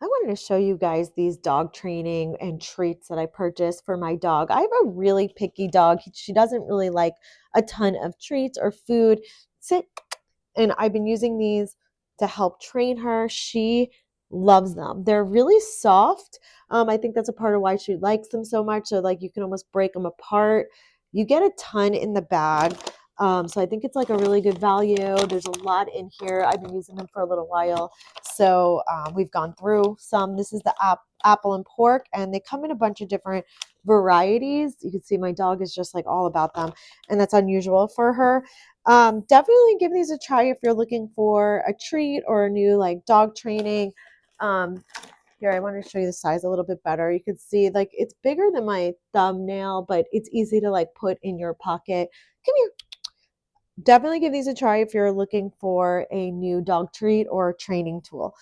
I wanted to show you guys these dog training and treats that I purchased for my dog. I have a really picky dog. She doesn't really like a ton of treats or food. Sit. And I've been using these to help train her. She loves them. They're really soft. I think that's a part of why she likes them so much. So like you can almost break them apart. You get a ton in the bag. So I think it's like a really good value. There's a lot in here. I've been using them for a little while. So we've gone through some. This is the apple and pork, and they come in a bunch of different varieties. You can see my dog is just like all about them, and that's unusual for her. Definitely give these a try if you're looking for a treat or a new like dog training. Um, Here, I want to show you the size a little bit better. You can see like it's bigger than my thumbnail, but it's easy to like put in your pocket. Come here. Definitely give these a try if you're looking for a new dog treat or training tool.